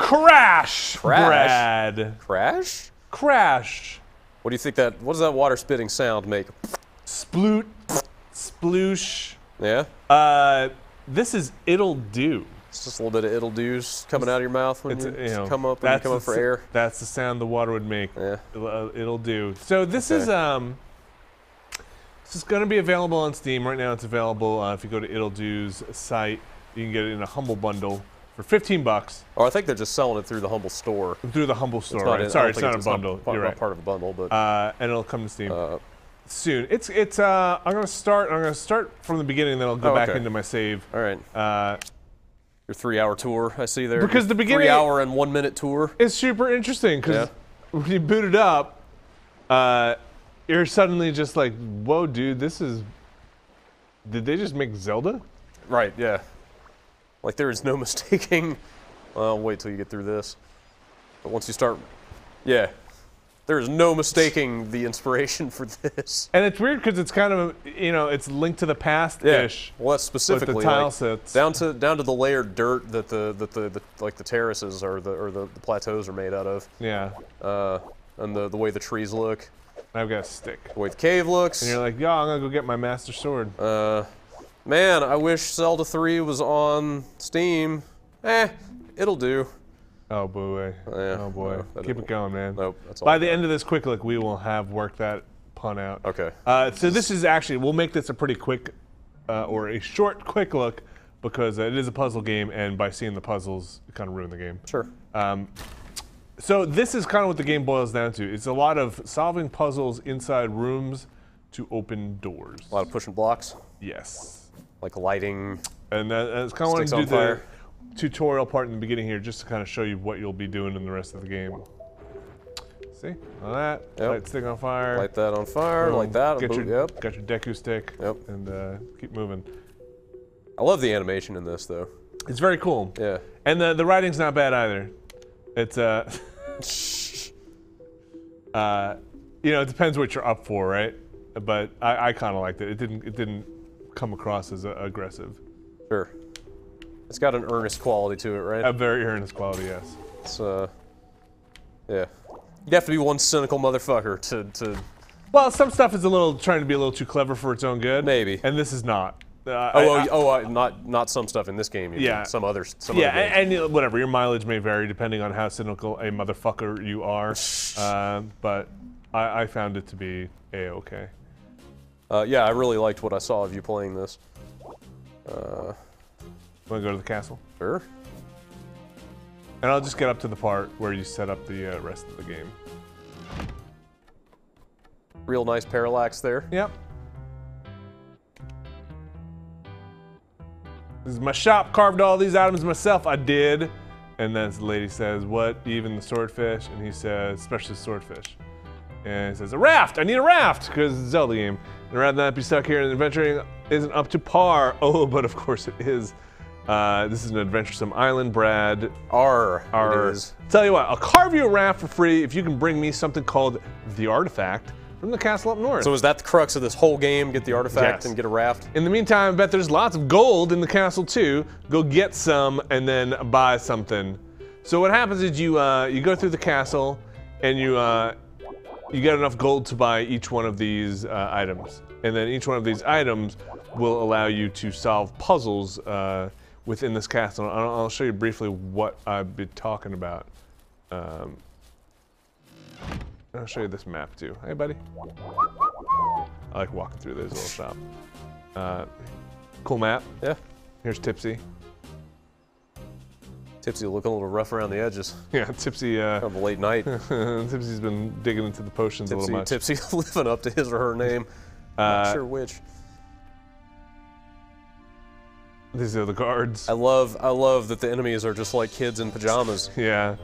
Crash, Crash? Brad. Crash? Crash. What do you think that? What does that water spitting sound make? Sploot. Sploosh. Yeah. This is Ittle do. It's just a little bit of ittle doos coming out of your mouth when you come up for air. That's the sound the water would make. Yeah. It'll do. So this is going to be available on Steam right now. It's available if you go to Ittle Do's site. You can get it in a Humble bundle for $15. Oh, I think they're just selling it through the Humble store. Through the Humble store, right? Sorry, it's not a bundle. You're right. Not part of a bundle, but and it'll come to Steam soon. I'm gonna start from the beginning, then I'll go back into my save. All right. Your 3-hour tour, I see there. Because the beginning 3-hour and 1-minute tour is super interesting because when you boot it up, you're suddenly just like, whoa, dude, this is. Did they just make Zelda? Right. Yeah. Like there is no mistaking. Well, wait till you get through this. But once you start, yeah. There is no mistaking the inspiration for this. And it's weird because it's kind of, it's linked to the past-ish. Yeah. Well, that's specifically with the tile sets. down to the layered dirt that the terraces or the plateaus are made out of. Yeah. And the way the trees look. I've got a stick. The way the cave looks. And you're like, yo, I'm gonna go get my master sword. Man, I wish Zelda 3 was on Steam. It'll do. Oh boy. Yeah, oh boy. No, Keep it going, man. Nope. That's all By the end of this quick look, we will have worked that pun out. Okay. So this is actually, we'll make this a pretty quick, or a short quick look, because it is a puzzle game, and by seeing the puzzles, it kind of ruin the game. Sure. So this is kind of what the game boils down to. It's a lot of solving puzzles inside rooms to open doors. A lot of pushing blocks. Yes. Like lighting. And it's kind of want to do the tutorial part in the beginning here, just to kind of show you what you'll be doing in the rest of the game. See, all that. Yep. Light stick on fire. Light that on fire. Boom. Like that. Got your Deku stick. Yep. And keep moving. I love the animation in this, though. It's very cool. Yeah. And the writing's not bad either. It's it depends what you're up for, right? But I kind of liked it. It didn't come across as aggressive. Sure. It's got an earnest quality to it, right? A very earnest quality, yes. It's yeah. You'd have to be one cynical motherfucker to. Well, some stuff is trying to be a little too clever for its own good. Maybe. And this is not. Not some stuff in this game. Yeah. Some others. And whatever. Your mileage may vary depending on how cynical a motherfucker you are. But I found it to be a-okay. Yeah, I really liked what I saw of you playing this. Want to go to the castle? Sure. And I'll just get up to the part where you set up the rest of the game. Real nice parallax there. Yep. This is my shop, carved all these items myself, I did. And then the lady says, what, even the swordfish? And he says, especially swordfish. And he says, a raft, I need a raft, because it's a Zelda game. And rather than be stuck here and adventuring isn't up to par. Oh, but of course it is. This is an adventuresome island, Brad. It is. Tell you what, I'll carve you a raft for free if you can bring me something called the artifact from the castle up north. So is that the crux of this whole game? Get the artifact and get a raft? In the meantime, I bet there's lots of gold in the castle too. Go get some and then buy something. So what happens is you go through the castle and you get enough gold to buy each one of these items. And then each one of these items will allow you to solve puzzles within this castle. I'll show you briefly what I've been talking about. I'll show you this map too. Hey, buddy. I like walking through this little shop. Cool map. Yeah. Here's Tipsy. Tipsy looking a little rough around the edges. Yeah, Tipsy. Kind of a late night. Tipsy's been digging into the potions a little much. Tipsy living up to his or her name. Not sure which. These are the guards. I love that the enemies are just like kids in pajamas. Yeah.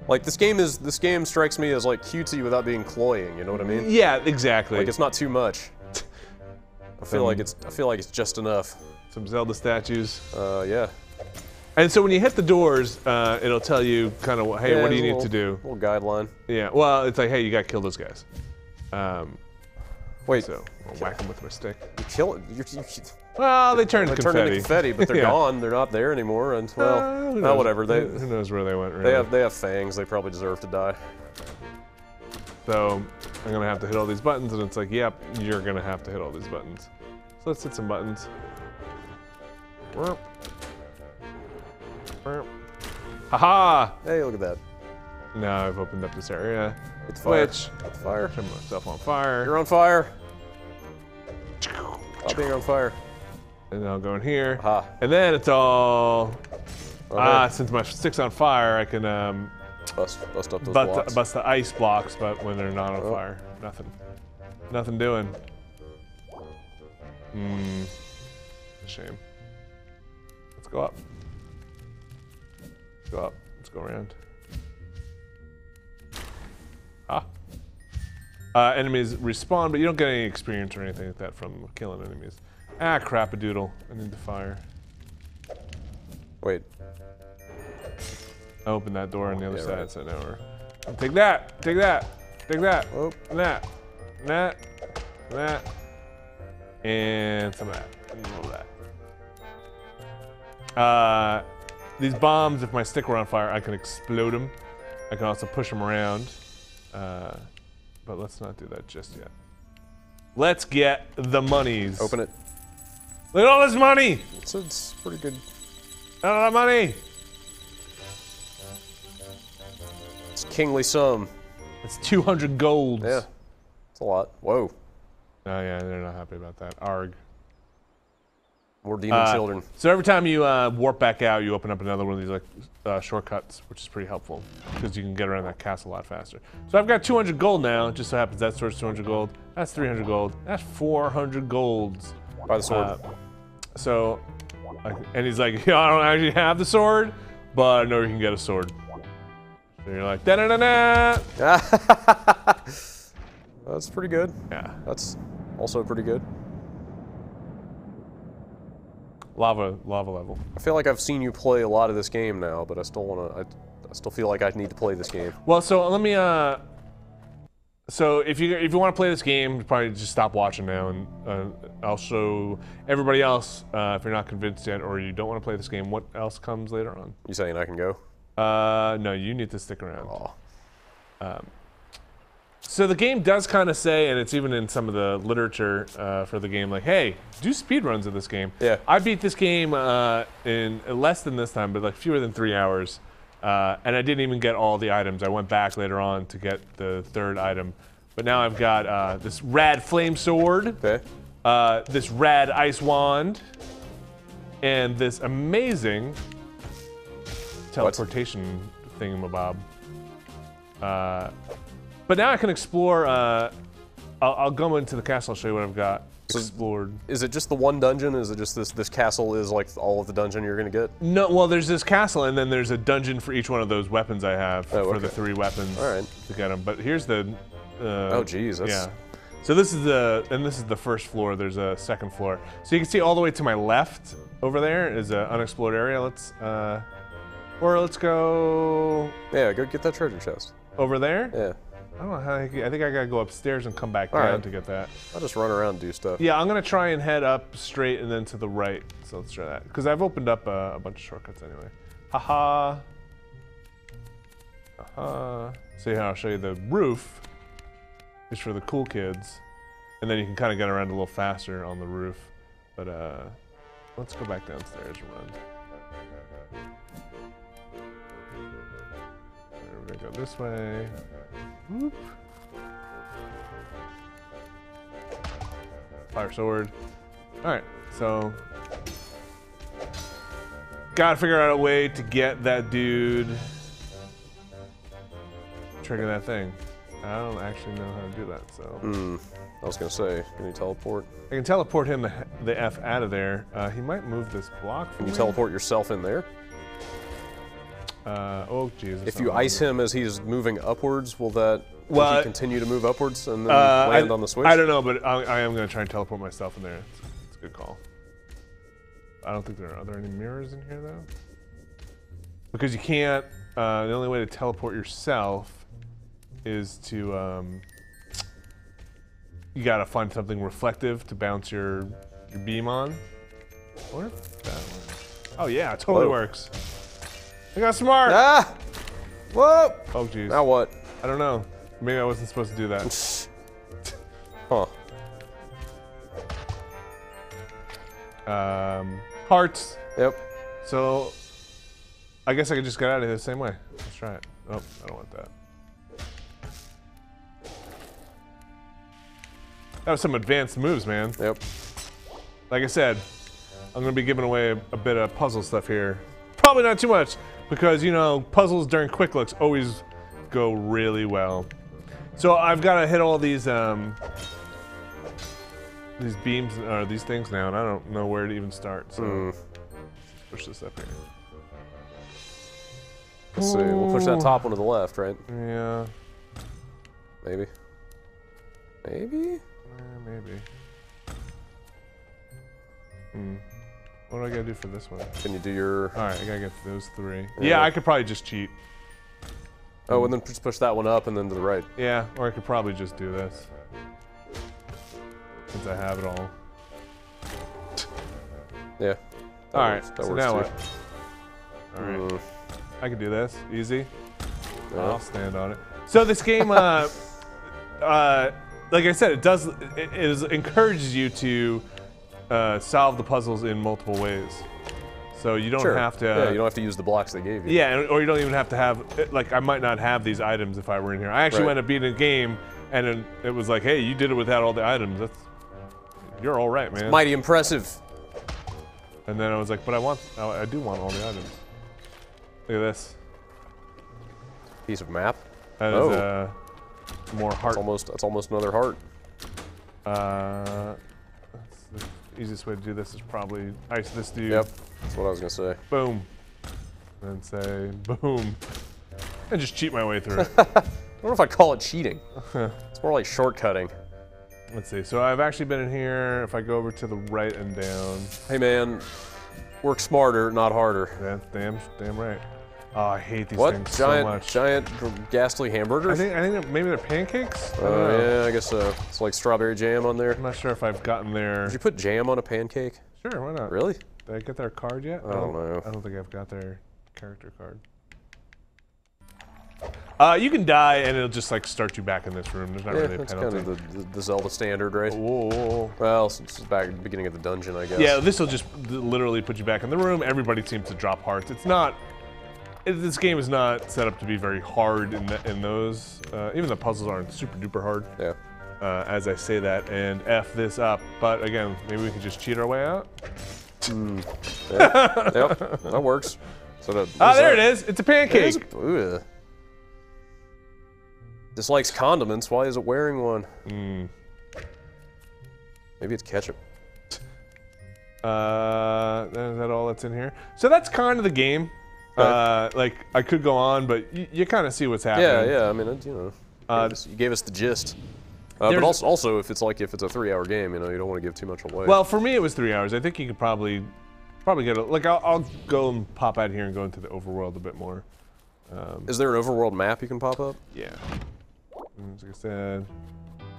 Like this game strikes me as like cutesy without being cloying. You know what I mean? Yeah, exactly. Like it's not too much. I feel like it's just enough. Some Zelda statues. Yeah. And so when you hit the doors, it'll tell you kind of, hey, what do you need to do? Little guideline. Yeah. Well, it's like, hey, you got to kill those guys. Wait. So I'll whack them with my stick. You kill it. Well, they turn into confetti. Turn into confetti, but they're gone. They're not there anymore. And well, whatever. Who knows where they went? Really. They have fangs. They probably deserve to die. So I'm gonna have to hit all these buttons, and it's like, yep, you're gonna have to hit all these buttons. So let's hit some buttons. Haha! Hey, look at that. Now I've opened up this area. It's fire. Which, it's fire. Turn myself on fire. You're on fire. Stop being on fire. And then I'll go in here. Aha. And then it's all. Since my stick's on fire, I can bust up those blocks. Bust the ice blocks, but when they're not on fire, nothing doing. Shame. Let's go up. Let's go up. Let's go around. Enemies respawn, but you don't get any experience or anything like that from killing enemies. Ah, crap-a-doodle. I need the fire. Wait. I opened that door on the other side, right. So now we're... Take that! Take that! Take that! Oh. And that! And that! And that! And some of that. And all that. These bombs, if my stick were on fire, I can explode them. I can also push them around. But let's not do that just yet. Let's get the monies. Open it. Look at all this money! It's pretty good. Look at all that money! It's a kingly sum. It's 200 golds. Yeah. It's a lot. Whoa. Oh yeah, they're not happy about that. Arg. More demon children. So every time you warp back out, you open up another one of these like shortcuts, which is pretty helpful because you can get around that castle a lot faster. So I've got 200 gold now. It just so happens that sword's 200 gold. That's 300 gold. That's 400 golds. Buy the sword. And he's like, yeah, I don't actually have the sword, but I know you can get a sword. So you're like, da da da da. That's pretty good. Yeah. That's also pretty good. Lava level. I feel like I've seen you play a lot of this game now, but I still want to. I still feel like I need to play this game. Well, so let me. So if you want to play this game, probably just stop watching now, and I'll show everybody else. If you're not convinced yet, or you don't want to play this game, what else comes later on? You saying I can go? No, you need to stick around. So the game does kind of say, and it's even in some of the literature for the game, like, hey, do speedruns of this game. Yeah. I beat this game in less than this time, but like fewer than 3 hours. And I didn't even get all the items. I went back later on to get the third item. But now I've got this rad flame sword, this rad ice wand, and this amazing teleportation thingamabob. But now I can explore. I'll go into the castle. I'll show you what I've got explored. Is it just the one dungeon? Is it just this castle is like all of the dungeon you're gonna get? No, well, there's this castle, and then there's a dungeon for each one of those weapons I have for the 3 weapons to get them. But here's the. Oh, geez. Yeah. So this is the first floor. There's a second floor. So you can see all the way to my left over there is an unexplored area. Let's go. Yeah, go get that treasure chest. Over there? Yeah. I don't know how. I think I gotta go upstairs and come back down to get that. I'll just run around and do stuff. Yeah, I'm gonna try and head up straight and then to the right. So let's try that because I've opened up a bunch of shortcuts anyway. Haha. See how I'll show you the roof is for the cool kids, and then you can kind of get around a little faster on the roof. But let's go back downstairs and run. We're gonna go this way. Whoop. Fire sword. Alright, so gotta figure out a way to get that dude. Trigger that thing. I don't actually know how to do that, so. I was gonna say, can you teleport? I can teleport him the F out of there. He might move this block for Can me. you teleport yourself in there? Oh, Jesus. If you ice him as he's moving upwards, will he continue to move upwards and then land on the switch? I don't know, but I am going to try and teleport myself in there. It's a good call. I don't think are there any mirrors in here, though? Because you can't, the only way to teleport yourself is to, you gotta find something reflective to bounce your beam on. I wonder if that works. Oh yeah, it totally works. I got smart. Ah! Whoa! Oh jeez. Now what? I don't know. Maybe I wasn't supposed to do that. Huh. Hearts. Yep. So, I guess I could just get out of here the same way. Let's try it. Oh, I don't want that. That was some advanced moves, man. Yep. Like I said, I'm gonna be giving away a bit of puzzle stuff here. Probably not too much, because you know, puzzles during quick looks always go really well. So I've gotta hit all these beams, or these things now, and I don't know where to even start, so push this up here. Let's see, we'll push that top one to the left, right? Yeah. Maybe. Maybe? Maybe. What do I gotta do for this one? Can you do your... Alright, I gotta get those 3. Yeah, I could probably just cheat. Oh, and then just push that one up and then to the right. Yeah, or I could probably just do this. Since I have it all. Yeah. Alright, that so works now too. what? Alright. I can do this. Easy. Yeah. I'll stand on it. So this game, like I said, it encourages you to solve the puzzles in multiple ways. So you don't have to... yeah, you don't have to use the blocks they gave you. Yeah, or you don't even have to have... Like, I might not have these items if I were in here. I actually wound up beating a game, and then it was like, hey, you did it without all the items. You're all right, man. It's mighty impressive. And then I was like, but I do want all the items. Look at this. Piece of map. That is more heart. That's almost another heart. The easiest way to do this is probably ice this dude. Yep, that's what I was gonna say. Boom. And say boom. And just cheat my way through it. I don't know if I call it cheating. It's more like shortcutting. Let's see. So I've actually been in here. If I go over to the right and down. Hey man, work smarter, not harder. That's damn right. Oh, I hate these things so much. Giant, ghastly hamburgers? I think maybe they're pancakes? Yeah, I guess so. It's like strawberry jam on there. I'm not sure if I've gotten there. Did you put jam on a pancake? Sure, why not? Really? Did I get their card yet? I don't know. I don't think I've got their character card. You can die and it'll just like start you back in this room. There's not really a penalty. That's kind of the Zelda standard, right? Whoa. Well, since it's back at the beginning of the dungeon, I guess. Yeah, this will just literally put you back in the room. Everybody seems to drop hearts. It's not... This game is not set up to be very hard in those. Even the puzzles aren't super duper hard. Yeah. As I say that and F this up. But again, maybe we can just cheat our way out. Yeah. Yep, that works. So there it is. It's a pancake. Ugh. Dislikes condiments. Why is it wearing one? Maybe it's ketchup. Is that all that's in here? So that's kind of the game. Like I could go on, but you kind of see what's happening. Yeah. I mean, you know, you gave us the gist. But also, if it's a 3-hour game, you know, you don't want to give too much away. Well, for me, it was 3 hours. I think you could probably get it. Like I'll go and pop out here and go into the overworld a bit more. Is there an overworld map you can pop up? Yeah. Like I said,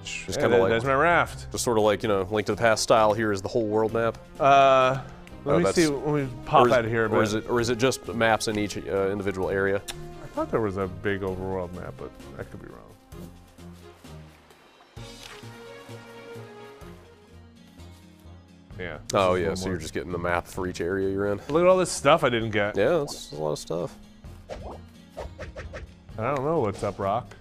just kind of like there's my raft. Just sort of like, you know, Link to the Past style. Here is the whole world map. Let me see. Let me pop out of here a bit. Or is it just maps in each individual area? I thought there was a big overworld map, but I could be wrong. Yeah. Oh yeah, so you're just getting the map for each area you're in. Look at all this stuff I didn't get. Yeah, that's a lot of stuff. I don't know what's up, Rock.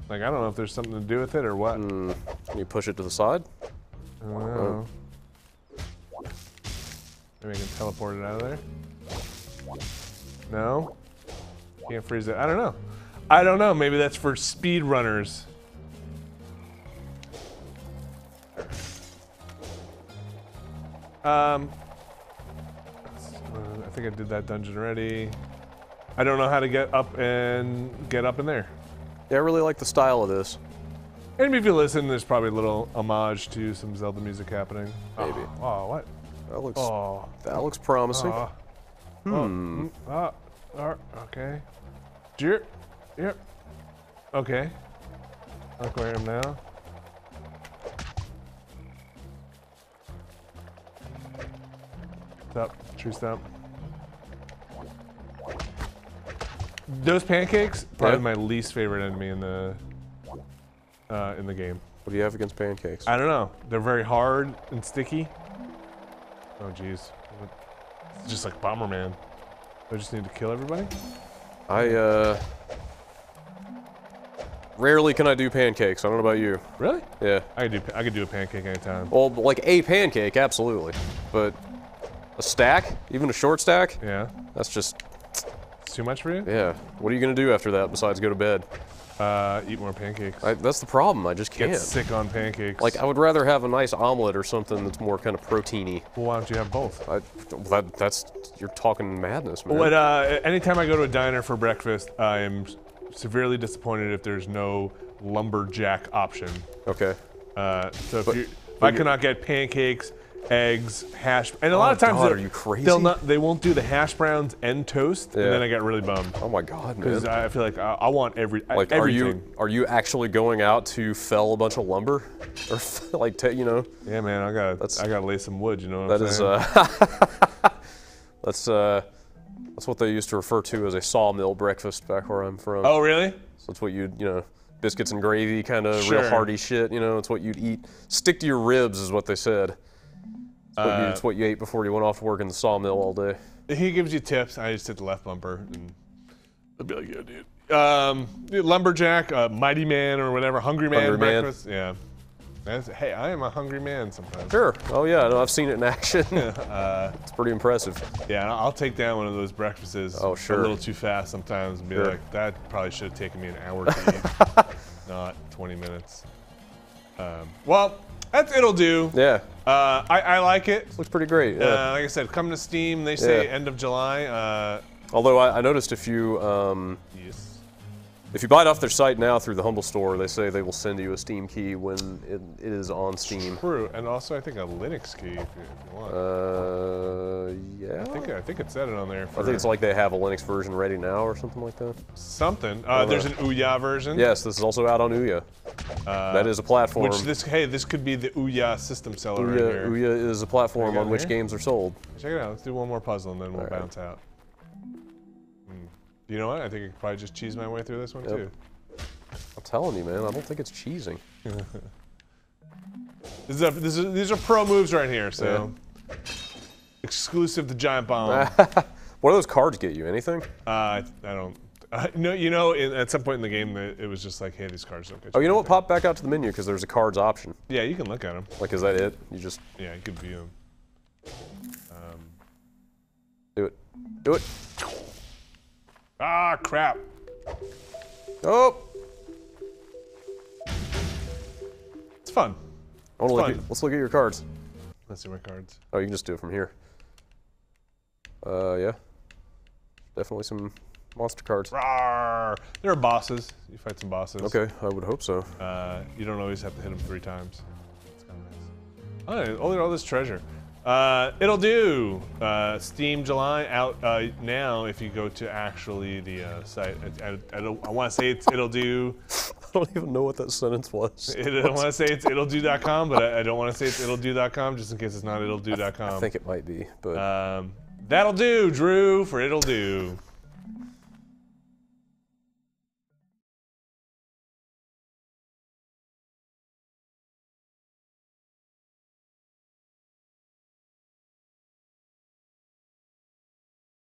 Like, I don't know if there's something to do with it or what. Can you push it to the side? I don't know. Maybe I can teleport it out of there. No? Can't freeze it. I don't know. I don't know. Maybe that's for speed runners. I think I did that dungeon already. I don't know how to get up in there. Yeah, I really like the style of this. And if you listen, there's probably a little homage to some Zelda music happening. Maybe. Oh, what? That looks promising. Okay. Yep. Okay. Aquarium now. What's up? True stump. Those pancakes, probably my least favorite enemy in the game. What do you have against pancakes? I don't know. They're very hard and sticky. Oh jeez. It's just like Bomberman. I just need to kill everybody? Rarely can I do pancakes. I don't know about you. Really? Yeah. I could do a pancake anytime. Well, like a pancake, absolutely. But a stack, even a short stack, Yeah. that's just, It's too much for you? yeah. What are you gonna do after that besides go to bed? Eat more pancakes. That's the problem. I just Get can't. sick on pancakes. Like, I would rather have a nice omelet or something that's more kind of proteiny. Well, why don't you have both? That's you're talking madness, man. What? Anytime I go to a diner for breakfast, I am severely disappointed if there's no lumberjack option. Okay. So if I cannot get pancakes, eggs, hash, and a lot of times God, are you crazy? they won't do the hash browns and toast, and then I get really bummed. Oh my God, man. Because I feel like I want Like, everything. are you actually going out to fell a bunch of lumber, or like, you know? Yeah, man, I gotta lay some wood. You know what I'm saying? That's what they used to refer to as a sawmill breakfast back where I'm from. Oh, really? So that's what you know, biscuits and gravy, kind of Sure. real hearty shit. You know, it's what you'd eat. Stick to your ribs is what they said. It's what you ate before you went off to work in the sawmill all day. He gives you tips. I just hit the left bumper, and I'll be like, yeah, dude. Lumberjack, Mighty Man, or whatever, Hungry Man Hungry Man. breakfast. Yeah. Hey, I am a hungry man sometimes. Sure. Oh yeah, no, I've seen it in action. It's pretty impressive. Yeah, I'll take down one of those breakfasts Oh, sure. a little too fast sometimes and be Sure. like, that probably should have taken me an hour to eat, not 20 minutes. Well, it'll do. Yeah. I like it. Looks pretty great. Yeah. Like I said, come to Steam. They say Yeah. end of July. Although I noticed if you Yes. if you buy it off their site now through the Humble Store, they say they will send you a Steam key when it is on Steam. True, and also I think a Linux key if you want. Yeah. I think it said it on there. For I think it's like they have a Linux version ready now or something like that. something. There's an Ouya version. Yes, this is also out on Ouya. That is a platform. Which this could be the Ouya system seller right here. Ouya is a platform Check it on out which here. games are sold. Check it out. Let's do one more puzzle and then we'll Alright. bounce out. You know what? I think I could probably just cheese my way through this one too. I'm telling you, man, I don't think it's cheesing. These are pro moves right here. So exclusive to Giant Bomb. What do those cards get you? Anything? I don't. At some point in the game, it was just like, hey, these cards don't get you. Oh, you know what? anything. Pop back out to the menu because there's a cards option. Yeah, you can look at them. Like, is that it? You just Yeah, you can view them. do it. Do it. Ah, crap. Oh! It's fun. I wanna fun. let's look at your cards. Let's see my cards. Oh, you can just do it from here. Yeah. Definitely some monster cards. Rawr. There are bosses. You fight some bosses. Okay, I would hope so. You don't always have to hit them 3 times. It's kind of nice. Oh, look at all this treasure. It'll do. Steam July out now. If you go to actually the site, I want to say it's it'll do. I don't even know what that sentence was. I want to say it's it'll-do.com, but I don't want to say it's it'll-do.com just in case it's not it'll-do.com. I think it might be, but That'll do, Drew, for it'll do.